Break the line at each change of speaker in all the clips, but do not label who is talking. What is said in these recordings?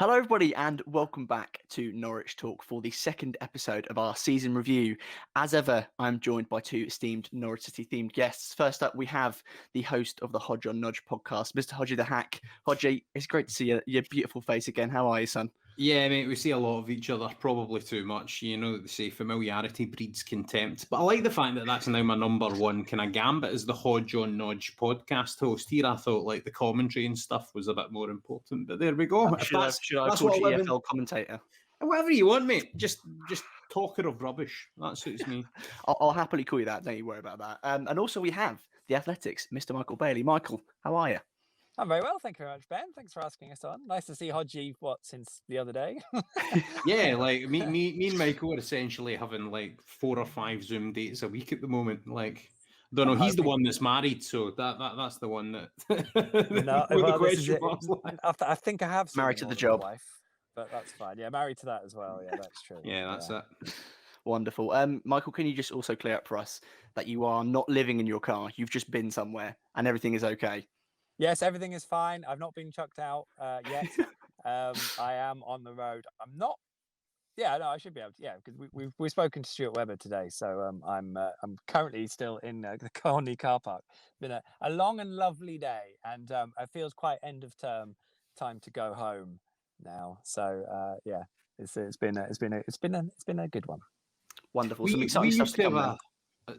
Hello, everybody, and welcome back to Norwich Talk for the second episode of our season review. As ever, I'm joined by two esteemed Norwich City themed guests. First up, we have the host of the Hodge on Nudge podcast, Mr. Hodgeythehack. Hodgie, it's great to see your beautiful face again. How are you, son?
Yeah, mate, we see a lot of each other, probably too much. You know, they say familiarity breeds contempt. But I like the fact that that's now my number one kind of gambit as the Hodge on Nudge podcast host. Here I thought like the commentary and stuff was a bit more important. But there we go.
Should I call you EFL commentator?
Whatever you want, mate. Just talker of rubbish. That suits me.
I'll happily call you that. Don't you worry about that. And also we have the Athletics, Mr. Michael Bailey. Michael, how are you?
I'm very well, thank you very much, Ben. Thanks for asking us on. Nice to see Hodgie, since the other day?
Yeah, like me and Michael are essentially having like 4 or 5 Zoom dates a week at the moment. Like, I don't know, he's the one that's married, so that's the one that.
I think I have
married to the job,
wife, but that's fine. Yeah, married to that as well. Yeah, that's true.
Yeah, that's it.
Wonderful. Michael, can you just also clear up for us that you are not living in your car? You've just been somewhere, and everything is okay.
Yes, everything is fine. I've not been chucked out yet. I am on the road. I'm not. Yeah, no, I should be able to. Yeah, because we've spoken to Stuart Webber today, so I'm currently still in the Colney car park. Been a long and lovely day, and it feels quite end of term time to go home now. So yeah, it's been a good one.
Wonderful. Some exciting stuff to come.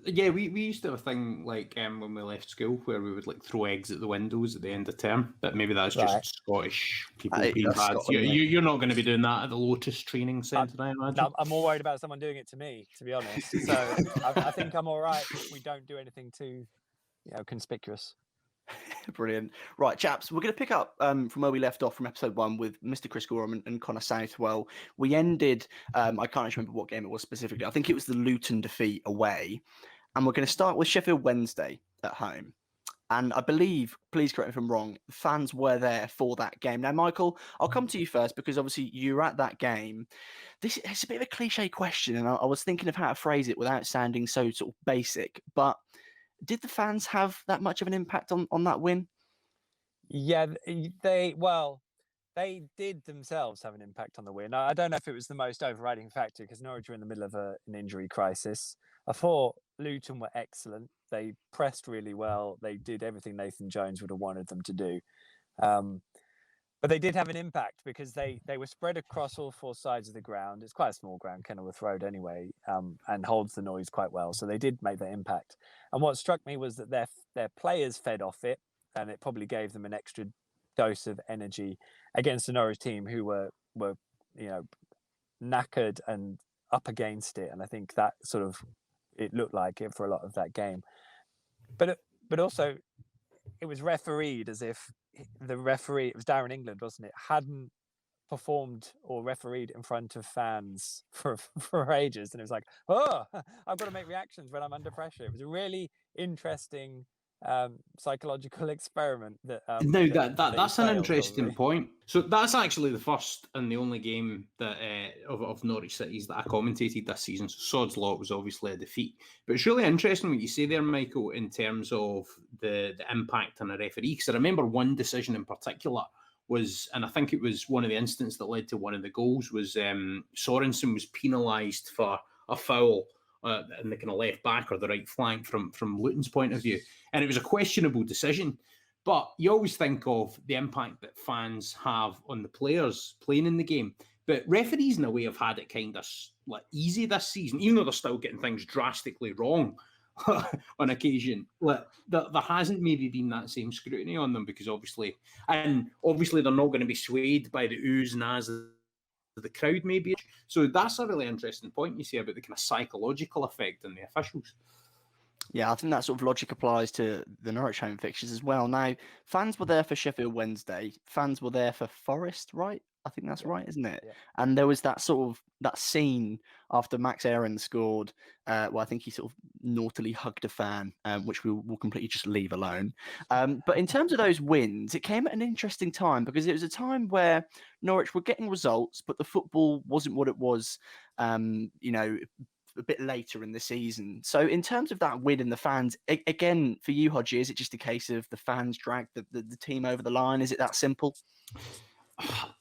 Yeah, we used to have a thing like when we left school where we would like throw eggs at the windows at the end of term, but maybe that's just Scottish people being bad. You're not going to be doing that at the Lotus Training Centre, I imagine.
No, I'm more worried about someone doing it to me, to be honest. So I think I'm all right if we don't do anything too, conspicuous.
Brilliant. Right, chaps, we're going to pick up from where we left off from episode 1 with Mr. Chris Gorham and Connor Southwell. We ended, I can't actually remember what game it was specifically. I think it was the Luton defeat away. And we're going to start with Sheffield Wednesday at home. And I believe, please correct me if I'm wrong, fans were there for that game. Now, Michael, I'll come to you first because obviously you were at that game. It's a bit of a cliche question, and I was thinking of how to phrase it without sounding so sort of basic. But did the fans have that much of an impact on that win?
Yeah, they did themselves have an impact on the win. I don't know if it was the most overriding factor because Norwich were in the middle of an injury crisis. I thought Luton were excellent. They pressed really well. They did everything Nathan Jones would have wanted them to do. But they did have an impact because they were spread across all 4 sides of the ground. It's quite a small ground, Kenilworth Road anyway, and holds the noise quite well. So they did make that impact. And what struck me was that their players fed off it, and it probably gave them an extra dose of energy against the Norwich team who were knackered and up against it. And I think that sort of it looked like it for a lot of that game. But also it was refereed as if the referee, it was Darren England, wasn't it, hadn't performed or refereed in front of fans for ages. And it was like, oh, I've got to make reactions when I'm under pressure. It was a really interesting psychological experiment
that's an interesting point. So that's actually the first and the only game that of Norwich City's that I commentated this season. So Sod's Lot was obviously a defeat, but it's really interesting what you say there, Michael, in terms of the impact on a referee, because I remember one decision in particular was, and I think it was one of the incidents that led to one of the goals, was Sorensen was penalised for a foul in the kind of left back or the right flank from Luton's point of view. And it was a questionable decision. But you always think of the impact that fans have on the players playing in the game. But referees, in a way, have had it kind of like easy this season, even though they're still getting things drastically wrong on occasion. Like, there hasn't maybe been that same scrutiny on them because obviously they're not going to be swayed by the oohs and ahs of the crowd, maybe. So that's a really interesting point you see about the kind of psychological effect on the officials.
Yeah, I think that sort of logic applies to the Norwich home fixtures as well. Now, fans were there for Sheffield Wednesday. Fans were there for Forest, right? I think that's right, isn't it? Yeah. And there was that scene after Max Aaron scored, where I think he sort of naughtily hugged a fan, which we'll completely just leave alone. But in terms of those wins, it came at an interesting time because it was a time where Norwich were getting results, but the football wasn't what it was, a bit later in the season. So in terms of that win and the fans, again, for you, Hodgie, is it just a case of the fans dragged the team over the line? Is it that simple?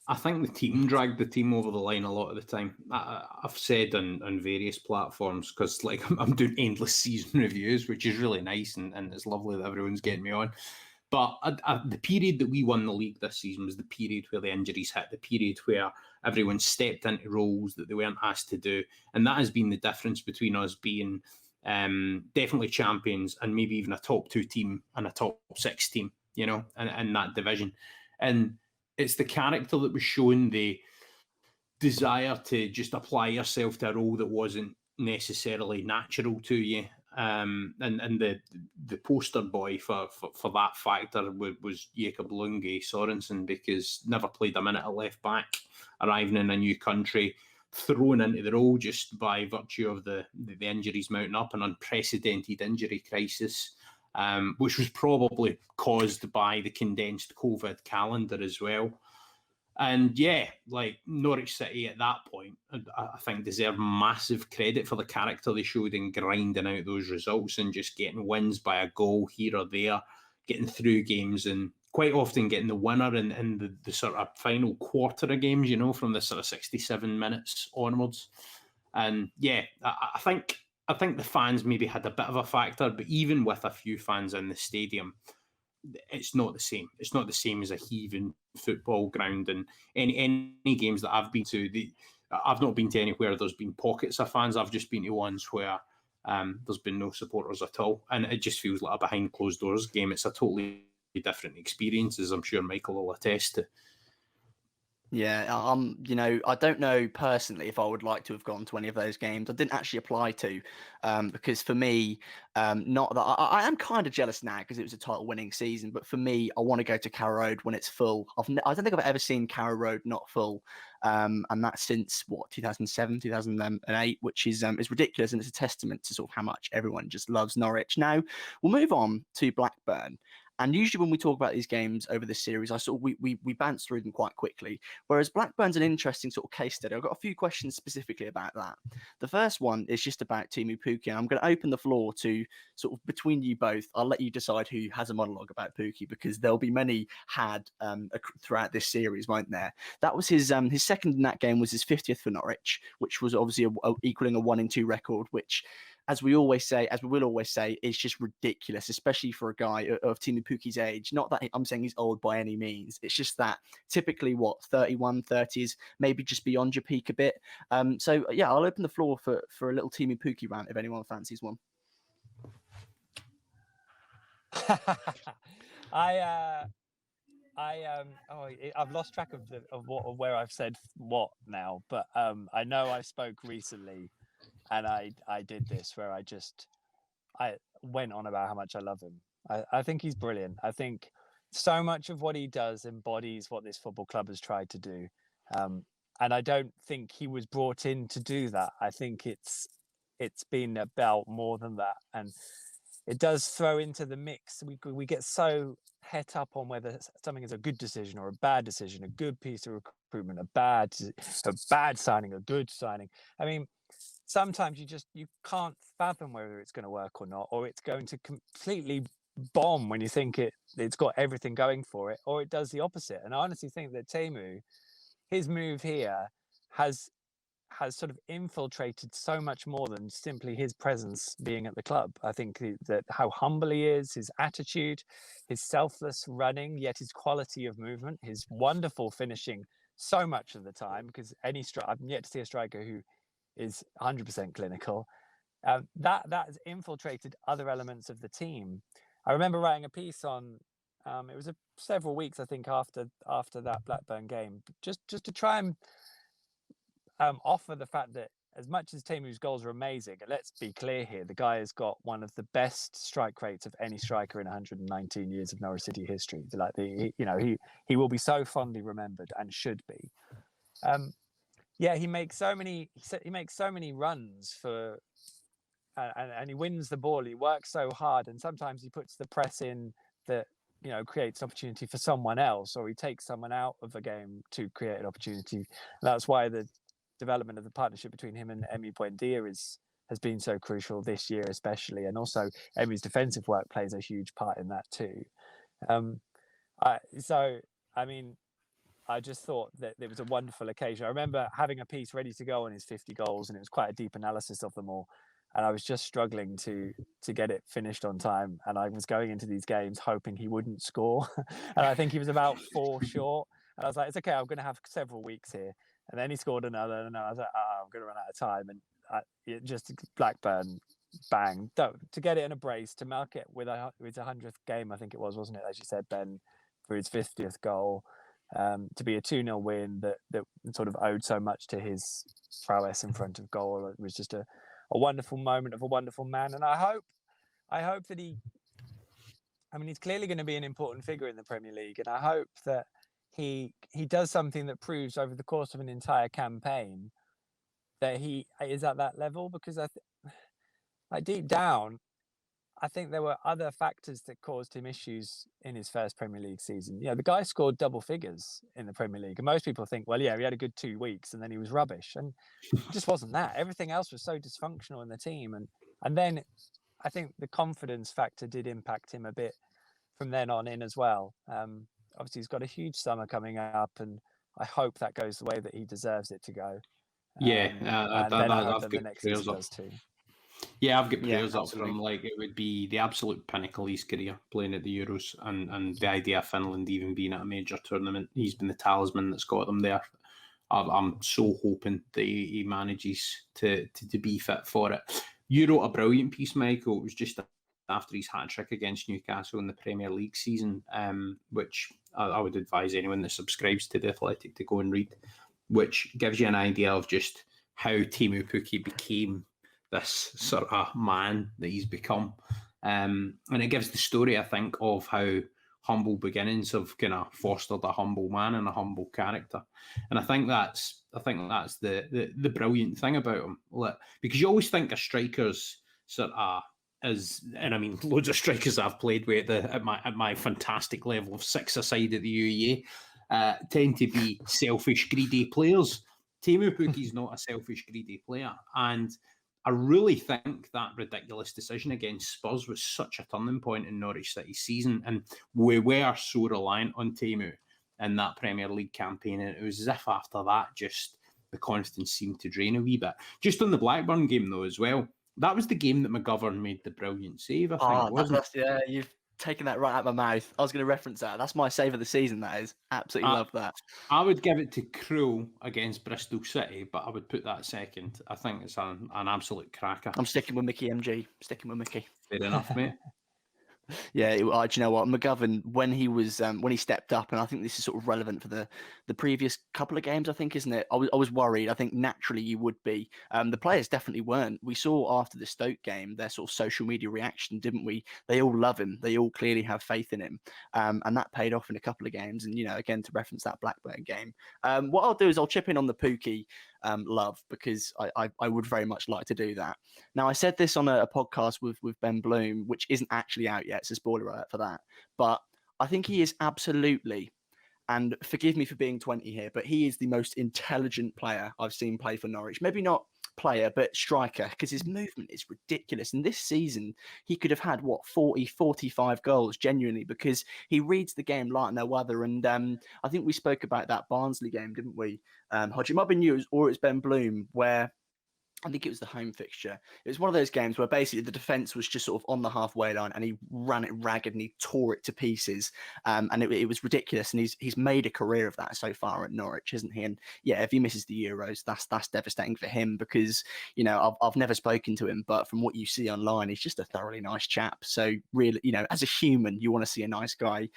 I think the team dragged the team over the line a lot of the time. I've said on various platforms, because like I'm doing endless season reviews, which is really nice, and it's lovely that everyone's getting me on. But the period that we won the league this season was the period where the injuries hit, the period where everyone stepped into roles that they weren't asked to do. And that has been the difference between us being definitely champions and maybe even a top 2 team and a top 6 team, you know, in that division. And it's the character that was shown, the desire to just apply yourself to a role that wasn't necessarily natural to you. And the poster boy for that factor was Jakob Lunge Sorensen, because never played a minute at left back, arriving in a new country, thrown into the role just by virtue of the injuries mounting up, an unprecedented injury crisis, which was probably caused by the condensed COVID calendar as well. And yeah, like Norwich City at that point, I think deserve massive credit for the character they showed in grinding out those results and just getting wins by a goal here or there, getting through games, and quite often getting the winner in the sort of final quarter of games, you know, from the sort of 67 minutes onwards. And yeah, I think the fans maybe had a bit of a factor, but even with a few fans in the stadium, it's not the same. It's not the same as a heaving football ground. And any games that I've been to, I've not been to anywhere there's been pockets of fans. I've just been to ones where there's been no supporters at all, and it just feels like a behind closed doors game. It's a totally different experience, as I'm sure Michael will attest to.
Yeah, you know, I don't know personally if I would like to have gone to any of those games. I didn't actually apply to, because for me, not that I am kind of jealous now because it was a title-winning season. But for me, I want to go to Carrow Road when it's full. I don't think I've ever seen Carrow Road not full, and that's since 2007, 2008, which is ridiculous, and it's a testament to sort of how much everyone just loves Norwich. Now we'll move on to Blackburn. And usually when we talk about these games over this series, we bounce through them quite quickly. Whereas Blackburn's an interesting sort of case study. I've got a few questions specifically about that. The first one is just about Teemu Pukki. I'm going to open the floor to sort of between you both. I'll let you decide who has a monologue about Pukki, because there'll be many had throughout this series, won't there? That was his second in that game was his 50th for Norwich, which was obviously equaling a 1-2 record, which, as we will always say, is just ridiculous, especially for a guy of Teemu Pukki's age. Not that I'm saying he's old by any means. It's just that typically 31, 30s, maybe just beyond your peak a bit. So yeah, I'll open the floor for a little Teemu Pukki rant if anyone fancies one.
I've lost track of where I've said what now, but I know I spoke recently. And I did this where I went on about how much I love him. I think he's brilliant. I think so much of what he does embodies what this football club has tried to do. And I don't think he was brought in to do that. I think it's been about more than that. And it does throw into the mix. We get so het up on whether something is a good decision or a bad decision, a good piece of recruitment, a bad signing, a good signing. I mean, sometimes you can't fathom whether it's going to work or not, or it's going to completely bomb when you think it's got everything going for it, or it does the opposite. And I honestly think that Teemu, his move here has sort of infiltrated so much more than simply his presence being at the club. I think that how humble he is, his attitude, his selfless running, yet his quality of movement, his wonderful finishing so much of the time, because I've yet to see a striker who is 100% clinical. That has infiltrated other elements of the team. I remember writing a piece on, it was several weeks, I think, after that Blackburn game, just to try and offer the fact that as much as Teemu's goals are amazing, and let's be clear here, the guy has got one of the best strike rates of any striker in 119 years of Norwich City history. Like he will be so fondly remembered and should be. Yeah, he makes so many runs for, and he wins the ball. He works so hard, and sometimes he puts the press in that creates opportunity for someone else, or he takes someone out of a game to create an opportunity. And that's why the development of the partnership between him and Buendia has been so crucial this year, especially, and also Emi's defensive work plays a huge part in that too. So I mean, I just thought that it was a wonderful occasion. I remember having a piece ready to go on his 50 goals, and it was quite a deep analysis of them all. And I was just struggling to get it finished on time. And I was going into these games hoping he wouldn't score. And I think he was about 4 short. And I was like, it's okay, I'm going to have several weeks here. And then he scored another, and I was like, oh, I'm going to run out of time. And it just Blackburn, bang, to get it in a brace, to mark it with his 100th game, I think it was, wasn't it? As you said, Ben, for his 50th goal. To be a 2-0 win that sort of owed so much to his prowess in front of goal. It was just a wonderful moment of a wonderful man. And I hope that he's clearly going to be an important figure in the Premier League. And I hope that he does something that proves over the course of an entire campaign that he is at that level, because deep down, I think there were other factors that caused him issues in his first Premier League season. The guy scored double figures in the Premier League. And most people think, well, yeah, he had a good 2 weeks and then he was rubbish. And it just wasn't that. Everything else was so dysfunctional in the team. And then I think the confidence factor did impact him a bit from then on in as well. Obviously, he's got a huge summer coming up, and I hope that goes the way that he deserves it to go.
Yeah,
and then I hope that the next season does too.
Yeah, I've got prayers up for him. Like, it would be the absolute pinnacle of his career, playing at the Euros, and the idea of Finland even being at a major tournament. He's been the talisman that's got them there. I'm so hoping that he manages to be fit for it. You wrote a brilliant piece, Michael. It was just after his hat-trick against Newcastle in the Premier League season, which I would advise anyone that subscribes to The Athletic to go and read, which gives you an idea of just how Teemu Pukki became this sort of man that he's become. And it gives the story, I think, of how humble beginnings have kind of fostered a humble man and a humble character. And I think that's the brilliant thing about him. Because you always think of strikers sort of and I mean, loads of strikers I've played with at my fantastic level of 6-a-side at the UEA tend to be selfish, greedy players. Teemu Pukki's not a selfish, greedy player. And I really think that ridiculous decision against Spurs was such a turning point in Norwich City's season. And we were so reliant on Teemu in that Premier League campaign. And it was as if after that, just the confidence seemed to drain a wee bit. Just on the Blackburn game, though, as well, that was the game that McGovern made the brilliant save, I think, wasn't it?
Yeah, you've taken that right out of my mouth. I was going to reference that. That's my save of the season, that is. Absolutely love that.
I would give it to Krul against Bristol City, but I would put that second. I think it's an absolute cracker.
I'm sticking with Mickey MG. Sticking with Mickey.
Fair enough, mate.
Yeah, do you know what, McGovern, when he stepped up, and I think this is sort of relevant for the previous couple of games, I think, isn't it? I was worried. I think naturally you would be. The players definitely weren't. We saw after the Stoke game their sort of social media reaction, didn't we? They all love him. They all clearly have faith in him, and that paid off in a couple of games. And again, to reference that Blackburn game, what I'll do is I'll chip in on the Pukki love, because I would very much like to do that. Now, I said this on a podcast with Ben Bloom, which isn't actually out yet. It's a spoiler alert for that. But I think he is absolutely, and forgive me for being 20 here, but he is the most intelligent player I've seen play for Norwich. Maybe not player, but striker, because his movement is ridiculous. And this season, he could have had, 40, 45 goals, genuinely, because he reads the game like no other. And I think we spoke about that Barnsley game, didn't we? Hodge, it might have been you, or it's Ben Bloom, where I think it was the home fixture. It was one of those games where basically the defence was just sort of on the halfway line, and he ran it ragged and he tore it to pieces. And it was ridiculous. And he's made a career of that so far at Norwich, hasn't he? And yeah, if he misses the Euros, that's devastating for him, because I've never spoken to him, but from what you see online, he's just a thoroughly nice chap. So really, as a human, you want to see a nice guy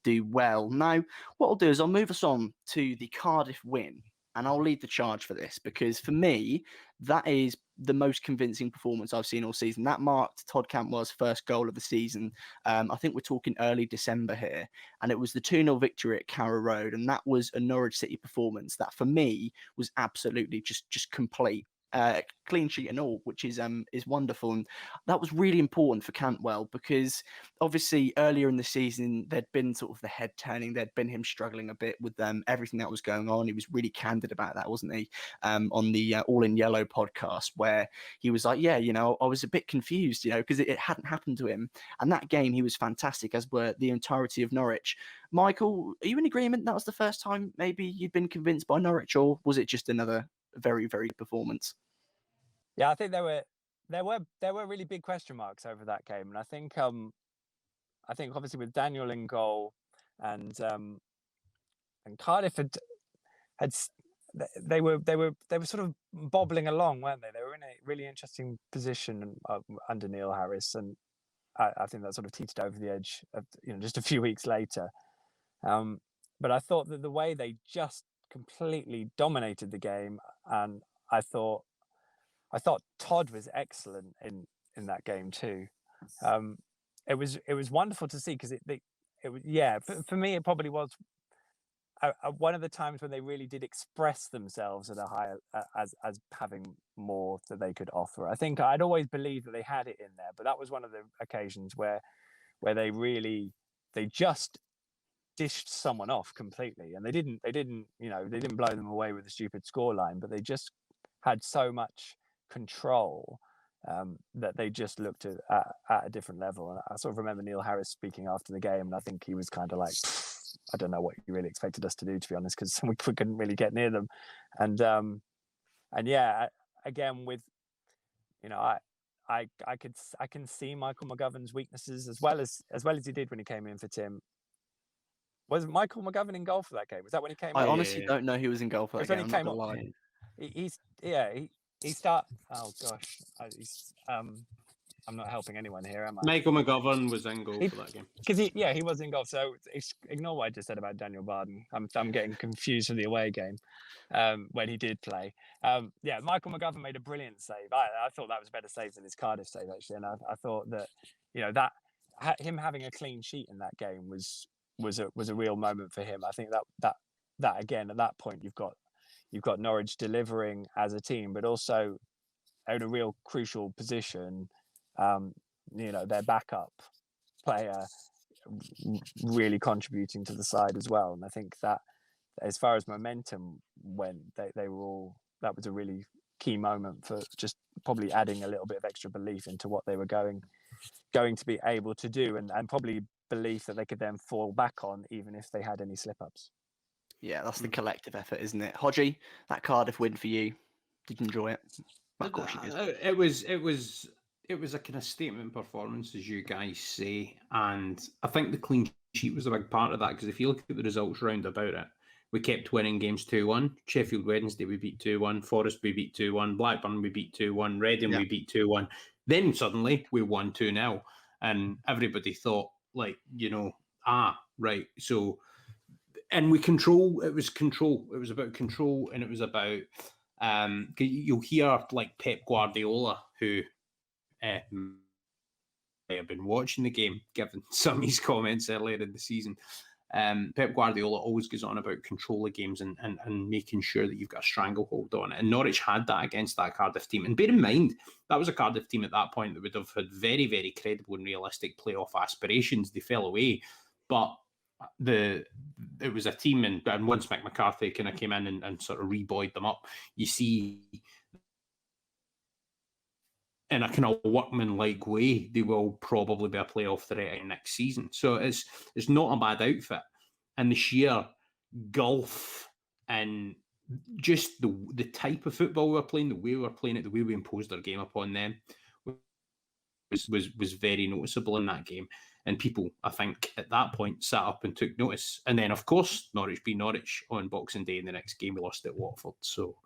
do well. Now, what I'll do is I'll move us on to the Cardiff win. And I'll lead the charge for this, because for me, that is the most convincing performance I've seen all season. That marked Todd Cantwell's first goal of the season. I think we're talking early December here. And it was the 2-0 victory at Carrow Road. And that was a Norwich City performance that, for me, was absolutely just complete. clean sheet and all, which is wonderful. And that was really important for Cantwell because obviously earlier in the season there'd been sort of the head turning, there'd been him struggling a bit with everything that was going on. He was really candid about that, wasn't he? On the All in Yellow podcast, where he was like, yeah, I was a bit confused, because it hadn't happened to him. And that game he was fantastic, as were the entirety of Norwich. Michael, are you in agreement that was the first time maybe you'd been convinced by Norwich, or was it just another very, very good performance?
Yeah, I think there were really big question marks over that game, and I think obviously with Daniel in goal and Cardiff had they were sort of bobbling along, weren't they? They were in a really interesting position under Neil Harris, and I think that sort of teetered over the edge of, just a few weeks later. But I thought that the way they just completely dominated the game, and I thought Todd was excellent in that game too. It was wonderful to see, because for me it probably was one of the times when they really did express themselves at a higher as having more that they could offer. I think I'd always believed that they had it in there, but that was one of the occasions where they just dished someone off completely, and they didn't blow them away with a stupid scoreline, but they just had so much control that they just looked at a different level. And I sort of remember Neil Harris speaking after the game, and I think he was kind of like, I don't know what you really expected us to do, to be honest, because we couldn't really get near them. And yeah, again with, I can see Michael McGovern's weaknesses as well as he did when he came in for Tim. Was Michael McGovern in goal for that game? Was that when he came in?
I honestly don't know who was in goal for that game.
When he came on. He start. Oh gosh, I'm not helping anyone here, am I?
Michael McGovern was in goal for that game
because he was in goal. So ignore what I just said about Daniel Barden. I'm getting confused for the away game when he did play. Michael McGovern made a brilliant save. I thought that was a better save than his Cardiff save, actually, and I thought that that him having a clean sheet in that game was a real moment for him. I think that again, at that point you've got Norwich delivering as a team, but also in a real crucial position. Their backup player really contributing to the side as well. And I think that as far as momentum went, they were all, that was a really key moment for just probably adding a little bit of extra belief into what they were going to be able to do, and probably belief that they could then fall back on even if they had any slip-ups.
Yeah, that's the collective effort, isn't it? Hodgie, that Cardiff win for you, did you enjoy it? Of course you did.
It was a kind of statement performance, as you guys say, and I think the clean sheet was a big part of that, because if you look at the results round about it, we kept winning games 2-1. Sheffield Wednesday we beat 2-1, Forest we beat 2-1, Blackburn we beat 2-1, Reading we beat 2-1. Then suddenly we won 2-0, and everybody thought, like, right, so, and we it was about control, and it was about you'll hear like Pep Guardiola, who may have been watching the game, given some of his comments earlier in the season. Pep Guardiola always goes on about control of games and making sure that you've got a stranglehold on it. And Norwich had that against that Cardiff team. And bear in mind, that was a Cardiff team at that point that would have had very, very credible and realistic playoff aspirations. They fell away. But it was a team, and once Mick McCarthy kind of came in and sort of rebuoyed them up, you see, in a kind of workman-like way, they will probably be a playoff threat next season. So it's not a bad outfit. And the sheer gulf and just the type of football we were playing, the way we were playing it, the way we imposed our game upon them was very noticeable in that game. And people, I think, at that point sat up and took notice. And then, of course, Norwich beat Norwich on Boxing Day in the next game. We lost at Watford. So,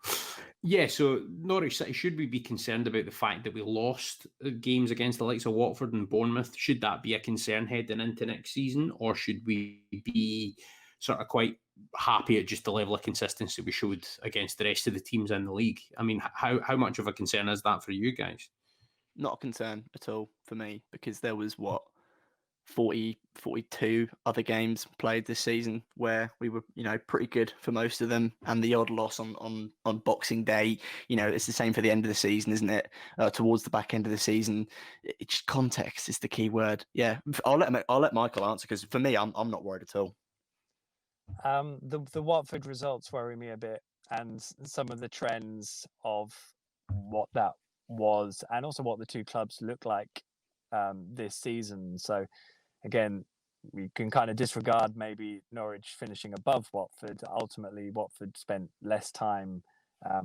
yeah, so Norwich City, should we be concerned about the fact that we lost games against the likes of Watford and Bournemouth? Should that be a concern heading into next season? Or should we be sort of quite happy at just the level of consistency we showed against the rest of the teams in the league? I mean, how much of a concern is that for you guys?
Not a concern at all for me, because there was, 42 other games played this season where we were, pretty good for most of them, and the odd loss on Boxing Day. It's the same for the end of the season, isn't it? Towards the back end of the season, it's just context is the key word. Yeah, I'll let Michael answer, because for me, I'm not worried at all.
The Watford results worry me a bit, and some of the trends of what that was, and also what the two clubs look like this season. So again, we can kind of disregard maybe Norwich finishing above Watford. Ultimately, Watford spent less time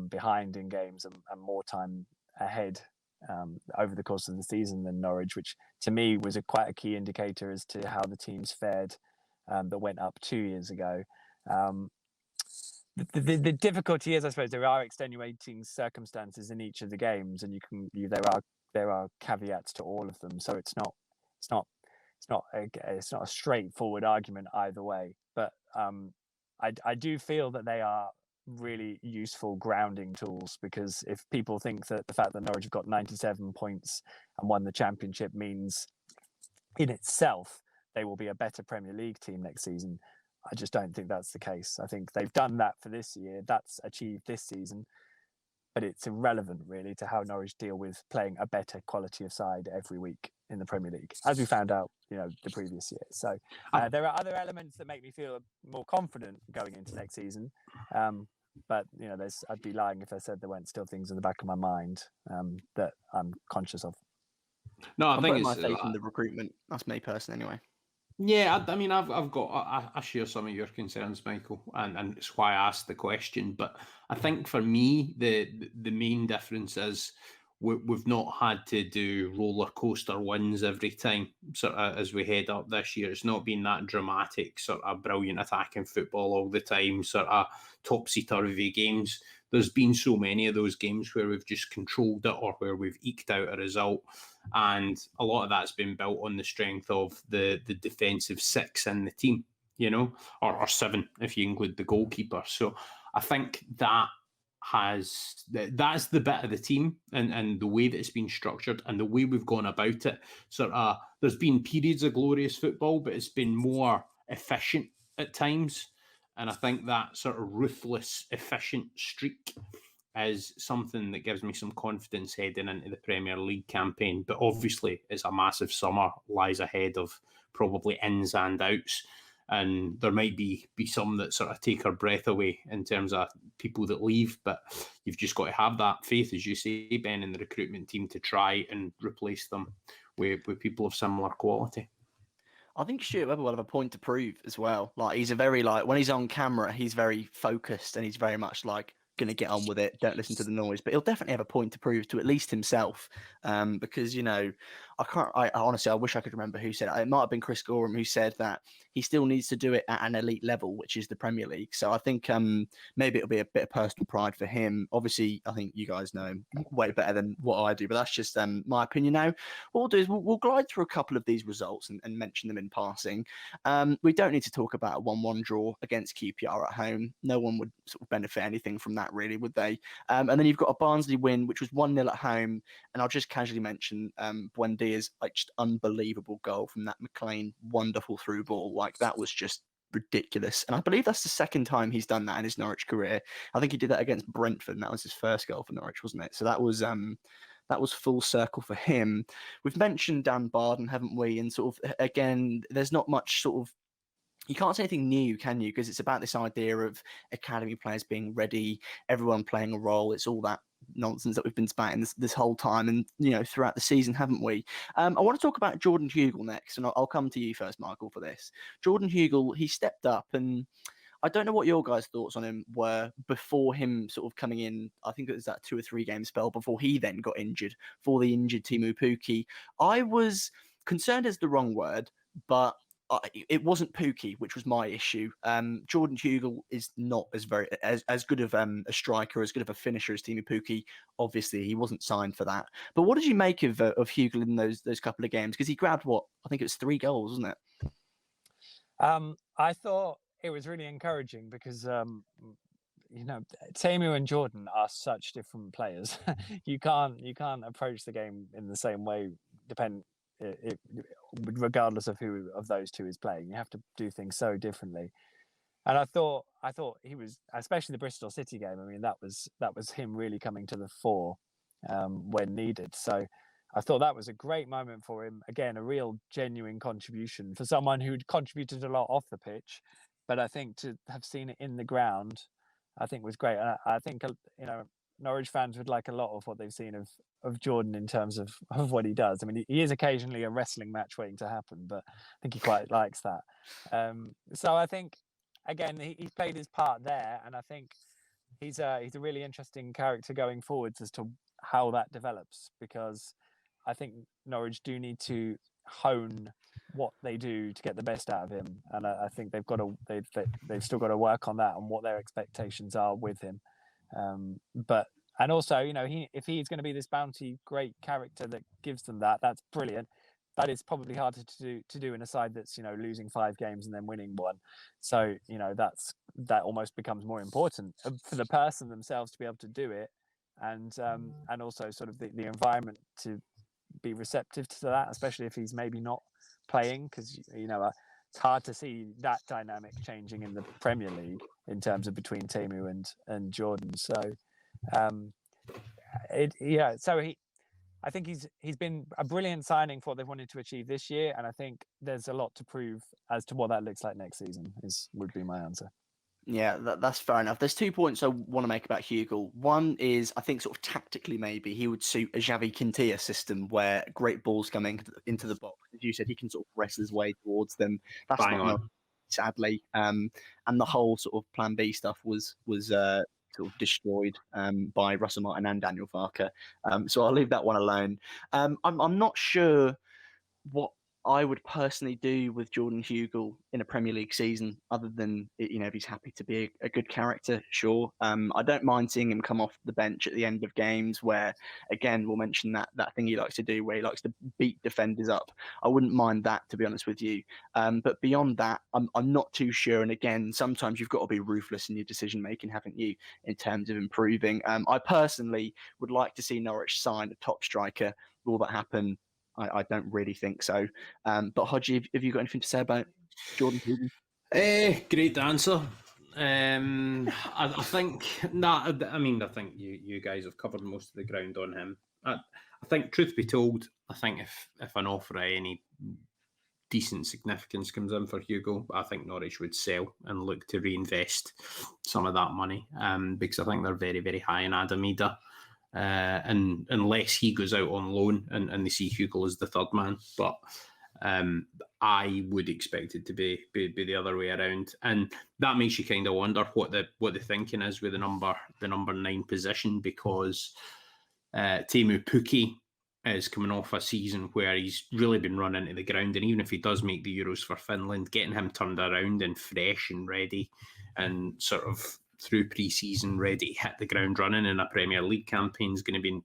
behind in games and more time ahead over the course of the season than Norwich, which to me was quite a key indicator as to how the teams fared that went up 2 years ago. The difficulty is, I suppose, there are extenuating circumstances in each of the games, and there are caveats to all of them. So it's not a straightforward argument either way. But I do feel that they are really useful grounding tools, because if people think that the fact that Norwich have got 97 points and won the championship means in itself they will be a better Premier League team next season, I just don't think that's the case. I think they've done that for this year. That's achieved this season. But it's irrelevant, really, to how Norwich deal with playing a better quality of side every week in the Premier League, as we found out, the previous year. So there are other elements that make me feel more confident going into next season. But I'd be lying if I said there weren't still things in the back of my mind that I'm conscious of.
No,
I'm putting my faith in the recruitment. That's me personally, anyway.
Yeah, I mean, I share some of your concerns, Michael, and it's why I asked the question. But I think for me, the main difference is we've not had to do roller coaster wins every time, sort of, as we head up this year. It's not been that dramatic, sort of brilliant attacking football all the time, sort of topsy-turvy games. There's been so many of those games where we've just controlled it, or where we've eked out a result. And a lot of that's been built on the strength of the defensive six in the team, or seven if you include the goalkeeper. So I think that's the bit of the team and the way that it's been structured and the way we've gone about it. There's been periods of glorious football, but it's been more efficient at times. And I think that sort of ruthless, efficient streak is something that gives me some confidence heading into the Premier League campaign. But obviously, it's a massive summer lies ahead of probably ins and outs. And there might be some that sort of take our breath away in terms of people that leave. But you've just got to have that faith, as you say, Ben, in the recruitment team to try and replace them with people of similar quality.
I think Stuart Webber will have a point to prove as well. Like, he's when he's on camera, he's very focused and he's very much like going to get on with it. Don't listen to the noise, but he'll definitely have a point to prove to at least himself. Because, I honestly, I wish I could remember who said it. It might have been Chris Gorham who said that he still needs to do it at an elite level, which is the Premier League. So I think maybe it'll be a bit of personal pride for him. Obviously, I think you guys know him way better than what I do, but that's just my opinion now. What we'll do is we'll glide through a couple of these results and mention them in passing. We don't need to talk about a 1-1 draw against QPR at home. No one would sort of benefit anything from that, really, would they? And then you've got a Barnsley win, which was 1-0 at home. And I'll just casually mention Buendia's just unbelievable goal from that McLean wonderful through ball. Like, that was just ridiculous. And I believe that's the second time he's done that in his Norwich career. I think he did that against Brentford, and that was his first goal for Norwich, wasn't it? So that was full circle for him. We've mentioned Dan Barden, haven't we? And sort of, again, there's not much sort of, you can't say anything new, can you? Because it's about this idea of academy players being ready, everyone playing a role. It's all that nonsense that we've been spouting this whole time and, throughout the season, haven't we? I want to talk about Jordan Hugill next, and I'll come to you first, Michael, for this. Jordan Hugill, he stepped up, and I don't know what your guys' thoughts on him were before him sort of coming in. I think it was that 2 or 3 game spell before he then got injured for the injured Teemu Pukki. I was concerned is the wrong word, but it wasn't Pukki, which was my issue. Jordan Hugill is not as good of a striker, as good of a finisher as Teemu Pukki. Obviously, he wasn't signed for that. But what did you make of Hugill in those couple of games? Because he grabbed I think it was 3 goals, wasn't it?
I thought it was really encouraging because Teemu and Jordan are such different players. you can't approach the game in the same way regardless of who of those two is playing. You have to do things so differently. And I thought he was, especially the Bristol City game. I mean, that was him really coming to the fore when needed. So I thought that was a great moment for him. Again, a real genuine contribution for someone who'd contributed a lot off the pitch, but I think to have seen it in the ground, I think was great. And I think Norwich fans would like a lot of what they've seen of Jordan in terms of what he does. I mean, he is occasionally a wrestling match waiting to happen, but I think he quite likes that. So I think, again, he's played his part there, and I think he's a really interesting character going forwards as to how that develops, because I think Norwich do need to hone what they do to get the best out of him, and I think they've still got to work on that and what their expectations are with him. And also, if he's going to be this bounty great character that gives them that, that's brilliant. That is probably harder to do in a side that's losing 5 games and then winning 1. So that almost becomes more important for the person themselves to be able to do it, and also sort of the environment to be receptive to that, especially if he's maybe not playing, because it's hard to see that dynamic changing in the Premier League in terms of between Teemu and Jordan. So I think he's been a brilliant signing for what they've wanted to achieve this year, and I think there's a lot to prove as to what that looks like next season. Would be my answer.
Yeah, that's fair enough. There's 2 points I want to make about Hugo. One is, I think sort of tactically maybe he would suit a Xavi Quintilla system where great balls coming into the box. As you said, he can sort of wrestle his way towards them. That's
Bang
not
on.
sadly. And the whole sort of Plan B stuff was sort of destroyed by Russell Martin and Daniel Farke. So I'll leave that one alone. I'm not sure what I would personally do with Jordan Hugill in a Premier League season, other than if he's happy to be a good character, sure. I don't mind seeing him come off the bench at the end of games, where again we'll mention that thing he likes to do, where he likes to beat defenders up. I wouldn't mind that, to be honest with you. But beyond that, I'm not too sure. And again, sometimes you've got to be ruthless in your decision making, haven't you, in terms of improving. I personally would like to see Norwich sign a top striker. Will that happen? I don't really think so. But Hodgie, have you got anything to say about Jordan Hugill?
Great answer. I think I think you guys have covered most of the ground on him. I think, truth be told, I think if an offer of any decent significance comes in for Hugo, I think Norwich would sell and look to reinvest some of that money, because I think they're very, very high in Adamida. And unless he goes out on loan and they see Hugo as the third man, but I would expect it to be the other way around, and that makes you kind of wonder what the thinking is with the number 9 position, because Teemu Pukki is coming off a season where he's really been run into the ground, and even if he does make the Euros for Finland, getting him turned around and fresh and ready and sort of through pre-season ready, hit the ground running in a Premier League campaign is going to be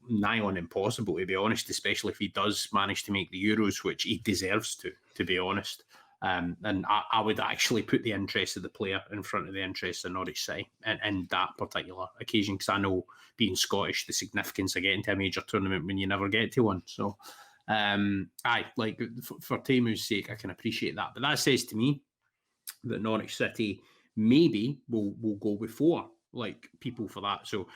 nigh on impossible, to be honest, especially if he does manage to make the Euros, which he deserves to be honest. And I would actually put the interest of the player in front of the interest of Norwich City in that particular occasion, because I know, being Scottish, the significance of getting to a major tournament when you never get to one. So, for Teemu's sake, I can appreciate that. But that says to me that Norwich City maybe will go before people for that. So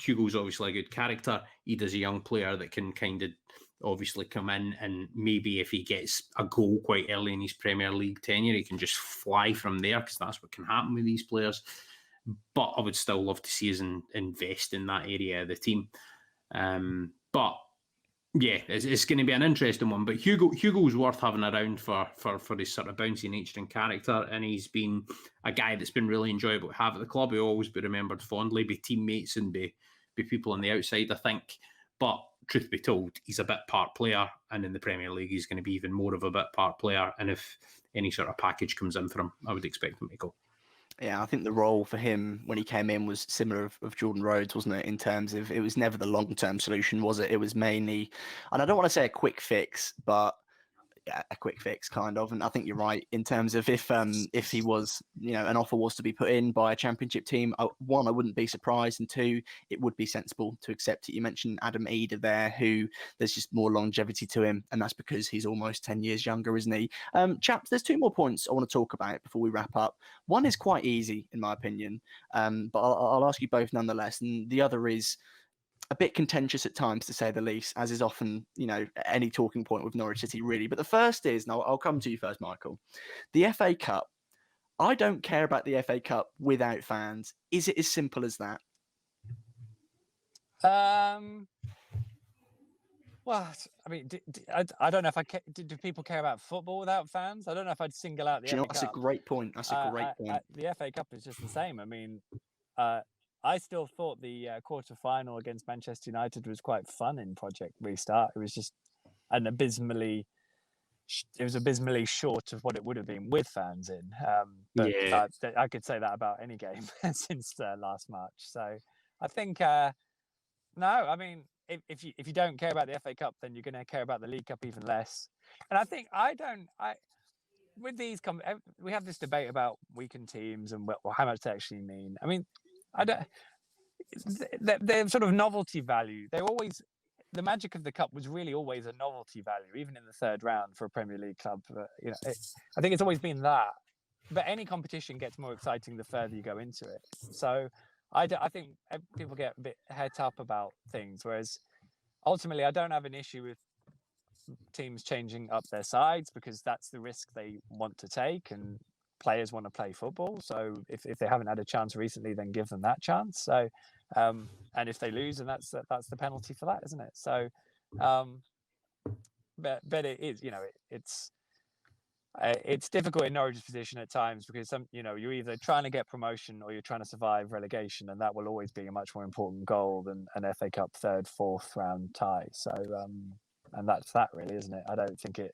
Hugo's obviously a good character. He does a young player that can kind of obviously come in, and maybe if he gets a goal quite early in his Premier League tenure, he can just fly from there, because that's what can happen with these players. But I would still love to see us invest in that area of the team. But yeah, it's going to be an interesting one. But Hugo's worth having around for his sort of bouncy nature and character, and he's been a guy that's been really enjoyable to have at the club. He'll always be remembered fondly by teammates and by people on the outside, I think. But truth be told, he's a bit part player, and in the Premier League, he's going to be even more of a bit part player. And if any sort of package comes in for him, I would expect him to go.
Yeah, I think the role for him when he came in was similar of Jordan Rhodes, wasn't it? In terms of, it was never the long-term solution, was it? It was mainly, and I don't want to say a quick fix, but a quick fix, kind of. And I think you're right in terms of if he was, an offer was to be put in by a championship team, one, I wouldn't be surprised, and two, it would be sensible to accept it. You mentioned Adam Eder there, who there's just more longevity to him, and that's because he's almost 10 years younger, isn't he? Chaps, there's two more points I want to talk about before we wrap up. One is quite easy, in my opinion, but I'll ask you both nonetheless, and the other is a bit contentious at times, to say the least, as is often, any talking point with Norwich City, really. But the first is, and I'll come to you first, Michael, the FA Cup. I don't care about the FA Cup without fans. Is it as simple as that?
Well, I mean, I don't know if do people care about football without fans? I don't know if I'd single out the FA Cup.
That's a great point. That's a great point.
The FA Cup is just the same. I mean, I still thought the quarter-final against Manchester United was quite fun in Project Restart. It was just abysmally short of what it would have been with fans in. But I could say that about any game since last March. So I think, no, I mean, if you don't care about the FA Cup, then you're going to care about the League Cup even less. And I think with these, we have this debate about weakened teams and how much they actually mean. I mean, they're sort of novelty value. The magic of the cup was really always a novelty value, even in the third round for a Premier League club. I think it's always been that. But any competition gets more exciting the further you go into it. So I think people get a bit het up about things, whereas ultimately I don't have an issue with teams changing up their sides, because that's the risk they want to take, and players want to play football. So if they haven't had a chance recently, then give them that chance. So and if they lose, and that's the penalty for that, isn't it? So but it is, it's difficult in Norwich's position at times, because you're either trying to get promotion or you're trying to survive relegation, and that will always be a much more important goal than an FA Cup third, fourth round tie. So and that's that, really, isn't it? I don't think it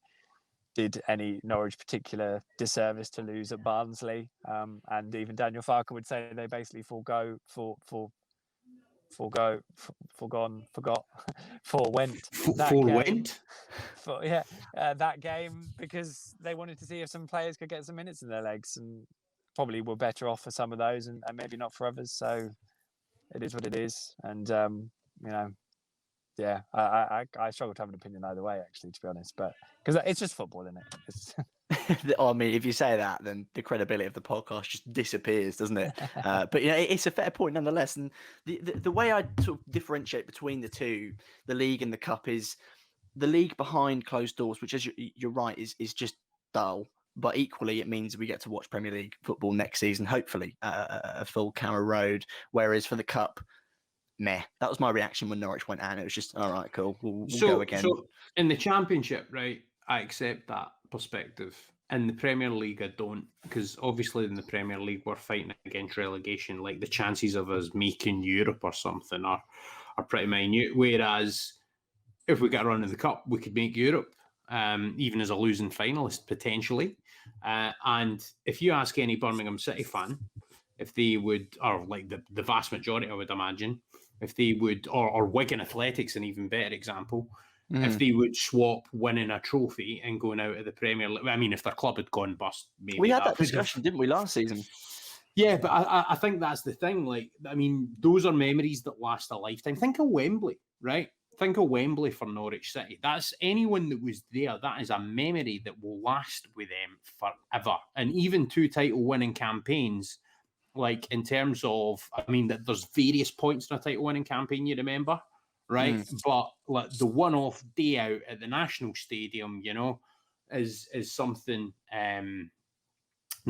did any Norwich particular disservice to lose at Barnsley, and even Daniel Farke would say they basically forewent that game, because they wanted to see if some players could get some minutes in their legs, and probably were better off for some of those, and maybe not for others. So it is what it is, and I struggle to have an opinion either way, actually, to be honest, but because it's just football, isn't it?
I mean, if you say that, then the credibility of the podcast just disappears, doesn't it? But it's a fair point nonetheless. And the way I sort of differentiate between the two, the league and the cup, is the league behind closed doors, which, as you're right, is just dull. But equally, it means we get to watch Premier League football next season, hopefully, a full Carrow Road. Whereas for the cup, meh. That was my reaction when Norwich went out. It was just, all right, cool. We'll go again.
So in the Championship, right, I accept that perspective. In the Premier League, I don't, because obviously in the Premier League, we're fighting against relegation. Like, the chances of us making Europe or something are pretty minute. Whereas if we get a run in the cup, we could make Europe, even as a losing finalist, potentially. And if you ask any Birmingham City fan, if they would, or like the vast majority, I would imagine, if they would, or Wigan Athletics, an even better example, if they would swap winning a trophy and going out of the Premier League. I mean, if their club had gone bust, maybe.
We had that discussion, didn't we, last season?
Yeah, but I think that's the thing. Like, I mean, those are memories that last a lifetime. Think of Wembley, right? Think of Wembley for Norwich City. That's anyone that was there. That is a memory that will last with them forever. And even 2 title-winning campaigns, like in terms of, I mean, that there's various points in a title-winning campaign, you remember, right? But like the one-off day out at the National Stadium, is something. I'm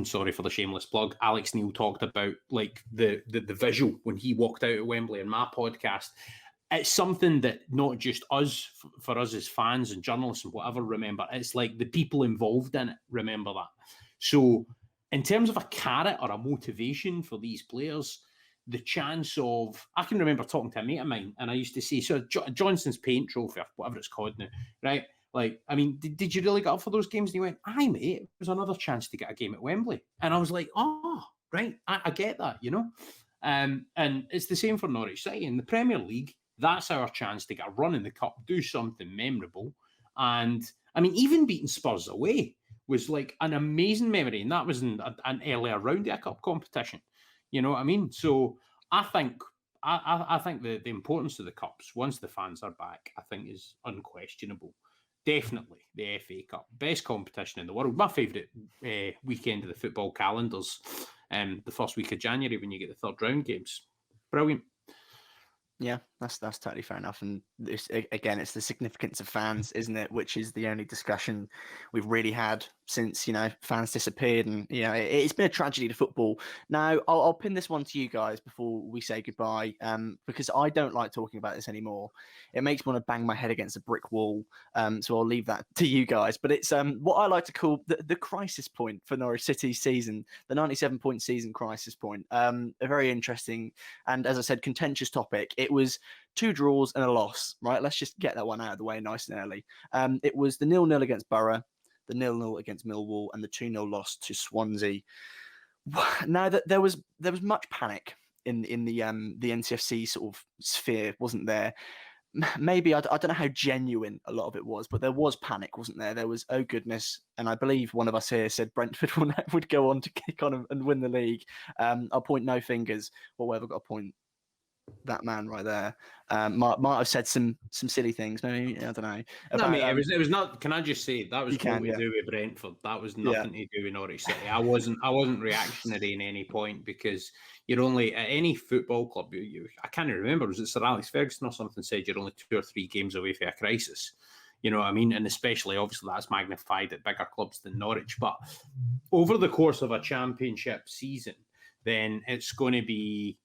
sorry for the shameless plug. Alex Neil talked about like the visual when he walked out at Wembley in my podcast. It's something that not just us, for us as fans and journalists and whatever, remember. It's like the people involved in it remember that. So in terms of a carrot or a motivation for these players, the chance of, I can remember talking to a mate of mine, and I used to say, so Johnson's Paint Trophy, or whatever it's called now, right? Like, I mean, did you really get up for those games? And he went, aye, mate, it was another chance to get a game at Wembley. And I was like, oh, right, I get that, And it's the same for Norwich City. In the Premier League, that's our chance to get a run in the cup, do something memorable. And I mean, even beating Spurs away was like an amazing memory, and that was in an earlier round of a cup competition. You know what I mean? So I think the importance of the cups, once the fans are back, I think is unquestionable. Definitely the FA Cup, best competition in the world. My favourite weekend of the football calendars, the first week of January when you get the third round games. Brilliant.
Yeah, that's totally fair enough. And this, again, it's the significance of fans, isn't it? Which is the only discussion we've really had since, fans disappeared. And, it's been a tragedy to football. Now, I'll pin this one to you guys before we say goodbye, because I don't like talking about this anymore. It makes me want to bang my head against a brick wall. So I'll leave that to you guys. But it's what I like to call the crisis point for Norwich City's season, the 97-point season crisis point. A very interesting and, as I said, contentious topic. It was 2 draws and a loss, right? Let's just get that one out of the way nice and early. It was the 0-0 against Borough, the 0-0 against Millwall, and the 2-0 loss to Swansea. Now, that there was much panic in the NCFC sort of sphere, wasn't there? Maybe I don't know how genuine a lot of it was, but there was panic, wasn't there? There was, oh goodness, and I believe one of us here said Brentford would go on to kick on and win the league. I'll point no fingers. Well, where have I got to point? That man right there might have said some silly things. Maybe, I don't know.
No, mate, it was not. Can I just say that was nothing to do with Brentford? That was nothing to do with Norwich City. I wasn't reactionary in any point, because you're only at any football club. I can't remember. Was it Sir Alex Ferguson or something said you're only 2 or 3 games away from a crisis? You know what I mean? And especially, obviously, that's magnified at bigger clubs than Norwich. But over the course of a championship season, then it's going to be.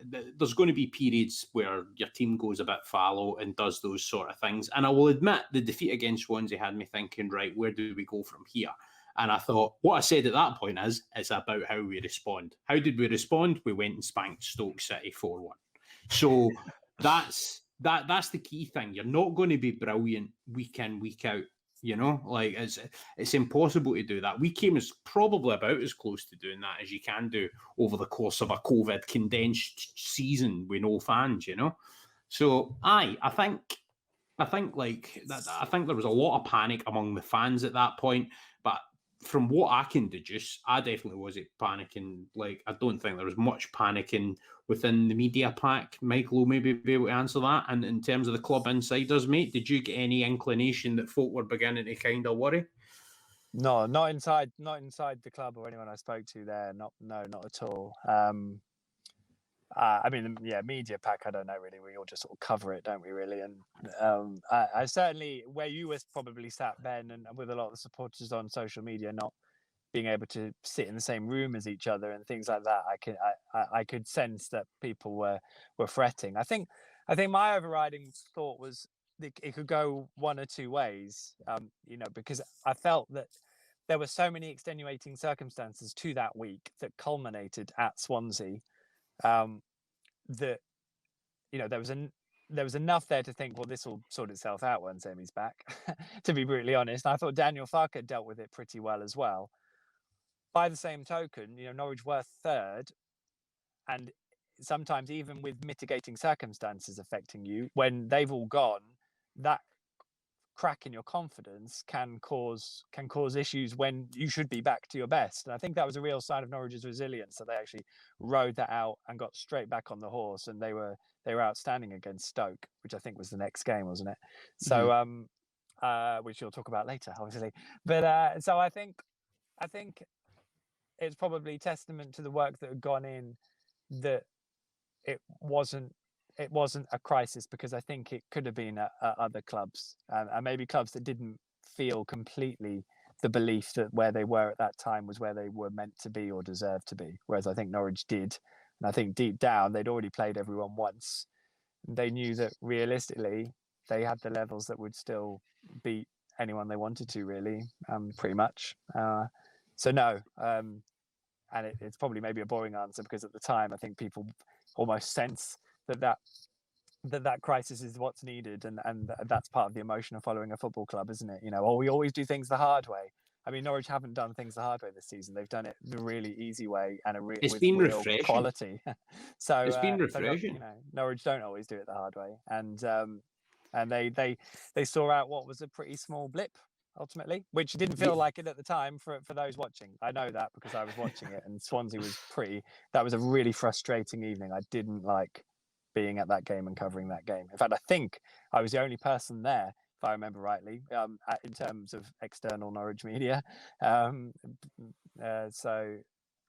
There's going to be periods where your team goes a bit fallow and does those sort of things. And I will admit, the defeat against Swansea had me thinking, right, where do we go from here? And I thought, what I said at that point is about how we respond. How did we respond? We went and spanked Stoke City 4-1. So that's the key thing. You're not going to be brilliant week in, week out. Like it's impossible to do that. We came probably about as close to doing that as you can do over the course of a COVID condensed season with no fans. So I think like that. I think there was a lot of panic among the fans at that point. But from what I can deduce, I definitely wasn't panicking. Like, I don't think there was much panicking within the media pack. Michael will maybe be able to answer that. And in terms of the club insiders, mate, did you get any inclination that folk were beginning to kind of worry?
No, not inside the club or anyone I spoke to there. Not at all. I mean, media pack, I don't know really. We all just sort of cover it, don't we, really? And I certainly, where you was probably sat, Ben, and with a lot of the supporters on social media not being able to sit in the same room as each other and things like that, I could sense that people were fretting. I think my overriding thought was it could go one or two ways, because I felt that there were so many extenuating circumstances to that week that culminated at Swansea. That there was enough there to think, well, this will sort itself out once Emmy's back. To be brutally honest, I thought Daniel Farke dealt with it pretty well as well. By the same token, Norwich were third, and sometimes even with mitigating circumstances affecting you, when they've all gone, that crack in your confidence can cause issues when you should be back to your best. And I think that was a real sign of Norwich's resilience, that they actually rode that out and got straight back on the horse, and they were outstanding against Stoke, which I think was the next game, wasn't it? So which you'll talk about later, obviously. But so I think it's probably testament to the work that had gone in that it wasn't a crisis, because I think it could have been at other clubs, and maybe clubs that didn't feel completely the belief that where they were at that time was where they were meant to be or deserved to be. Whereas I think Norwich did. And I think deep down, they'd already played everyone once. They knew that realistically, they had the levels that would still beat anyone they wanted to, really, pretty much. So no, and it's probably maybe a boring answer, because at the time, I think people almost sense that crisis is what's needed, and that's part of the emotion of following a football club, isn't it? We always do things the hard way. I mean, Norwich haven't done things the hard way this season. They've done it the really easy way, and with real
refreshing.
Quality. So
it's been refreshing.
Norwich don't always do it the hard way, and they saw out what was a pretty small blip ultimately, which didn't feel like it at the time for those watching. I know that because I was watching it, and Swansea was that was a really frustrating evening. I didn't like being at that game and covering that game. In fact, I think I was the only person there, if I remember rightly, in terms of external Norwich media.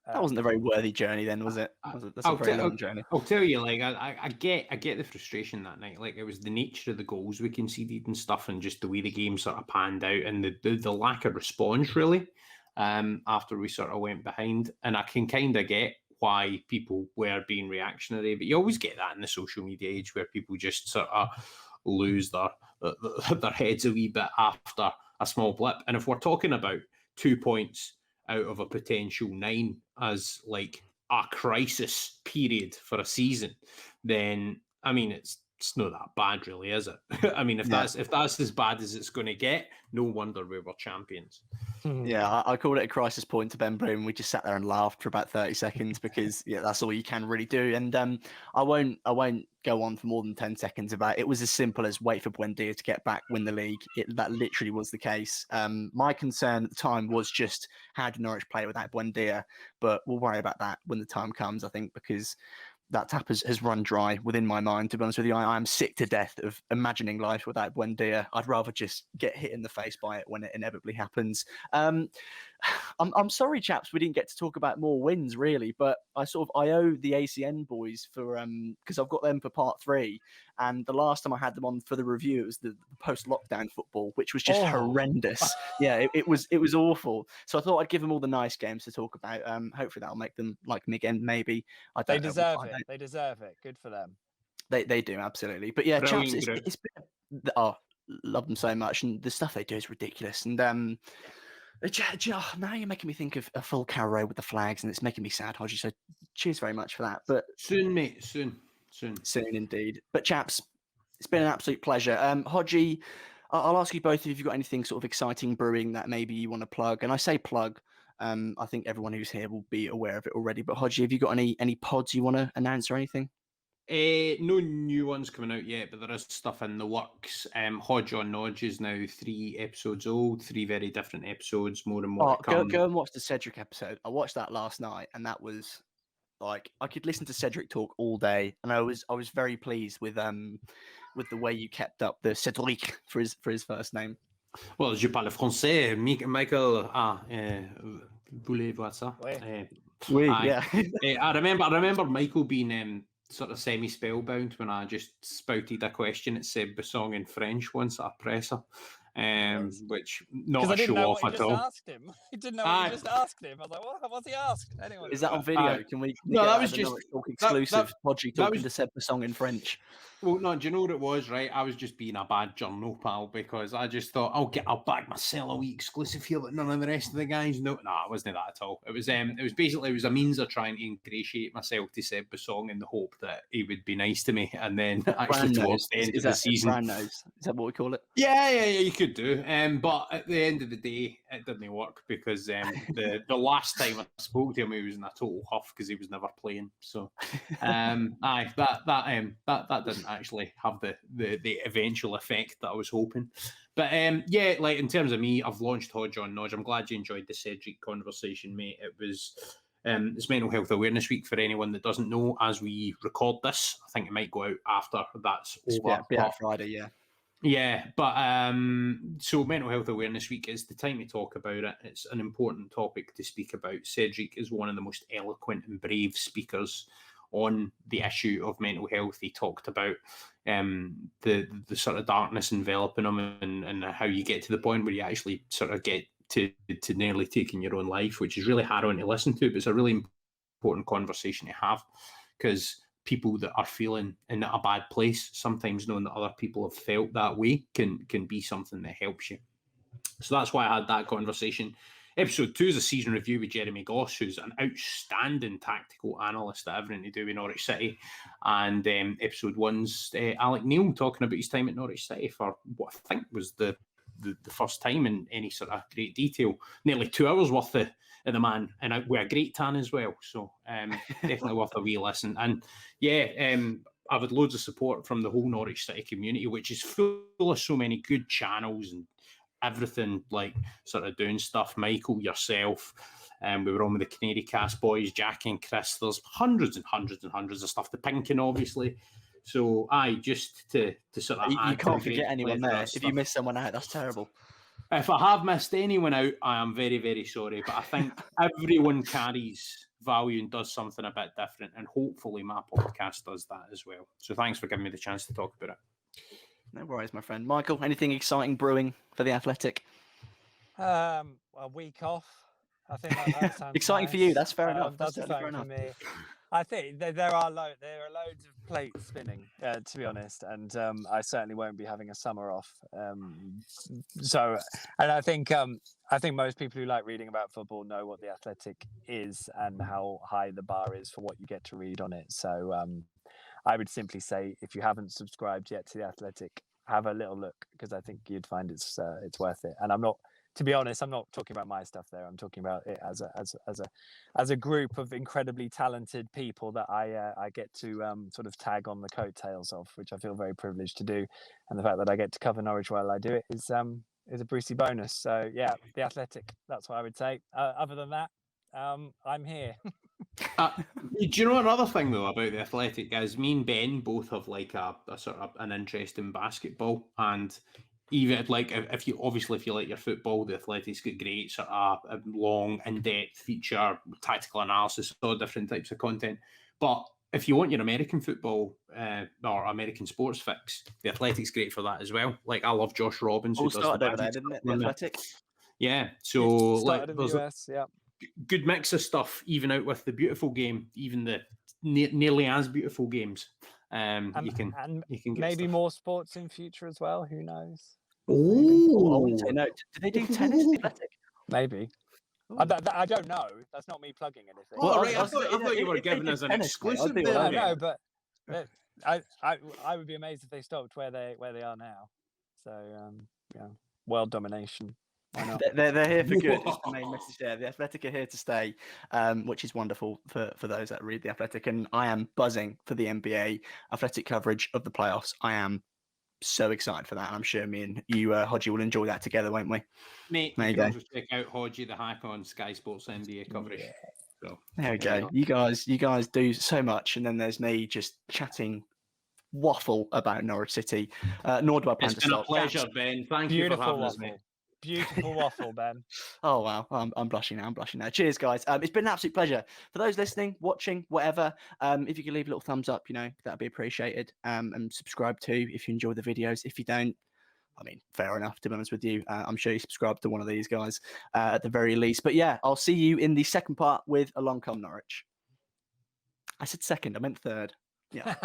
That wasn't a very worthy journey then, was it? That's a very long journey.
I'll tell you, like, I get the frustration that night. Like, it was the nature of the goals we conceded and stuff, and just the way the game sort of panned out, and the lack of response, really, after we sort of went behind. And I can kind of get why people were being reactionary, but you always get that in the social media age where people just sort of lose their heads a wee bit after a small blip. And if we're talking about 2 points out of a potential 9 as like a crisis period for a season, then I mean it's not that bad, really, is it? I mean, if that's as bad as it's going to get, no wonder we were champions.
Yeah, I called it a crisis point to Ben Bloom. We just sat there and laughed for about 30 seconds because that's all you can really do. And I won't go on for more than 10 seconds about it. It was as simple as wait for Buendia to get back, win the league. That literally was the case. My concern at the time was just how did Norwich play without Buendia? But we'll worry about that when the time comes, I think, because that tap has run dry within my mind, to be honest with you. I am sick to death of imagining life without Buendia. I'd rather just get hit in the face by it when it inevitably happens. I'm sorry, chaps, we didn't get to talk about more wins, really, but I owe the ACN boys for because I've got them for part 3, and the last time I had them on for the review, it was the post-lockdown football, which was just horrendous. Yeah, it was awful. So I thought I'd give them all the nice games to talk about. Hopefully that'll make them like me again. Maybe
They deserve it. They deserve it. Good for them.
They do, absolutely. But yeah, chaps, it's been, love them so much, and the stuff they do is ridiculous. And now you're making me think of a full Carrow Road with the flags, and it's making me sad, Hodgie. So cheers very much for that. But
soon, mate, soon
indeed. But chaps, it's been an absolute pleasure. Hodgie, I'll ask you both if you've got anything sort of exciting brewing that maybe you want to plug. And I say plug, I think everyone who's here will be aware of it already. But Hodgie, have you got any pods you want to announce or anything?
No new ones coming out yet, but there is stuff in the works. Hodge on Nodge is now 3 episodes old, 3 very different episodes, more and more to come.
Go and watch the Cedric episode. I watched that last night, and that was like I could listen to Cedric talk all day, and I was very pleased with the way you kept up the Cedric for his first name.
Well, je parle français, Michael. Voulez voir ça?
Oui, yeah.
I remember Michael being sort of semi-spellbound when I just spouted a question at Seb Basong in French once at a presser, which not a show off at all.
He didn't know what he just asked him. I was like, what? What's he asked? Anyway,
is that on video? Can we?
No, that was just
exclusive. Hodgie talking to Seb Basong in French.
Well, no, do you know what it was, right? I was just being a bad journal pal because I just thought I'll bag myself a wee exclusive here that none of the rest of the guys know. No, it wasn't that at all. It was basically a means of trying to ingratiate myself to Seb Basong in the hope that he would be nice to me, and then actually towards the end of the season,
brand nose. Is that what we call it?
Yeah, you could do. But at the end of the day, it didn't work because the last time I spoke to him, he was in a total huff because he was never playing. So, that didn't actually have the eventual effect that I was hoping. But like in terms of me, I've launched Hodge on Nodge. I'm glad you enjoyed the Cedric conversation, mate. It was it's Mental Health Awareness Week for anyone that doesn't know. As we record this, I think it might go out after that's over.
Yeah, Friday, yeah.
Yeah, but so Mental Health Awareness Week is the time to talk about it. It's an important topic to speak about. Cedric is one of the most eloquent and brave speakers on the issue of mental health. He talked about the sort of darkness enveloping him and how you get to the point where you actually sort of get to nearly taking your own life, which is really harrowing to listen to, but it's a really important conversation to have because people that are feeling in a bad place, sometimes knowing that other people have felt that way can be something that helps you. So that's why I had that conversation. Episode 2 is a season review with Jeremy Goss, who's an outstanding tactical analyst at everything to do with Norwich City. And episode 1's Alec Neil talking about his time at Norwich City for what I think was the first time in any sort of great detail. Nearly 2 hours worth of the man, and with a great tan as well. So definitely worth a wee listen. And I've had loads of support from the whole Norwich City community, which is full of so many good channels and everything, like sort of doing stuff. Michael, yourself, we were on with the Canary Cast boys, Jackie and Chris. There's hundreds and hundreds and hundreds of stuff. The Pinkin, obviously. So, just to sort of
you can't forget anyone there. If you miss someone out, that's terrible.
If I have missed anyone out, I am very, very sorry. But I think everyone carries value and does something a bit different. And hopefully my podcast does that as well. So thanks for giving me the chance to talk about it.
No worries, my friend. Michael, anything exciting brewing for the Athletic?
A week off. I think that sounds
exciting
nice.
For you. That's fair enough.
That's fair enough for me. I think there are loads of plates spinning, to be honest, and I certainly won't be having a summer off. And I think most people who like reading about football know what the Athletic is and how high the bar is for what you get to read on it. So I would simply say, if you haven't subscribed yet to the Athletic, have a little look, because I think you'd find it's worth it. And to be honest, I'm not talking about my stuff there. I'm talking about it as a group of incredibly talented people that I get to sort of tag on the coattails of, which I feel very privileged to do. And the fact that I get to cover Norwich while I do it is a Brucey bonus. So yeah, the Athletic. That's what I would say. Other than that, I'm here.
Do you know another thing though about the Athletic is me and Ben both have like a sort of an interest in basketball, and even like if you like your football, the Athletic's got great sort of a long, in-depth feature, tactical analysis, all different types of content. But if you want your American football or American sports fix, the Athletic's great for that as well. Like I love Josh Robbins.
All started over there, didn't it? The Athletic.
Yeah. So
started in the US. Yeah.
Good mix of stuff, even out with the beautiful game, even the nearly as beautiful games. You can get
maybe
stuff.
more sports in future as well. Who knows?
Oh, no. Do they do tennis? The Athletic?
Maybe. I don't know. That's not me plugging anything.
Well, right. I thought you were giving us an exclusive.
No, but I would be amazed if they stopped where they are now. So yeah, world domination. Why not?
They're here for good. Is the main message there. The Athletic are here to stay, which is wonderful for those that read the Athletic. And I am buzzing for the NBA Athletic coverage of the playoffs. I am so excited for that. I'm sure me and you, Hodgie, will enjoy that together, won't we?
Mate, you can also check out Hodgeythehack on Sky Sports NBA coverage. Yeah. So
there we go. You guys do so much, and then there's me just chatting waffle about Norwich City. Nor do I plan to stop.
It's been a pleasure, Ben. Thank you for having us, mate.
Beautiful waffle, Ben.
Oh, wow. I'm blushing now. Cheers, guys. It's been an absolute pleasure. For those listening, watching, whatever, if you could leave a little thumbs up, that'd be appreciated. And subscribe too if you enjoy the videos. If you don't, I mean, fair enough, to be honest with you. I'm sure you subscribe to one of these guys at the very least. But yeah, I'll see you in the second part with Along Come Norwich. I said second, I meant third. Yeah.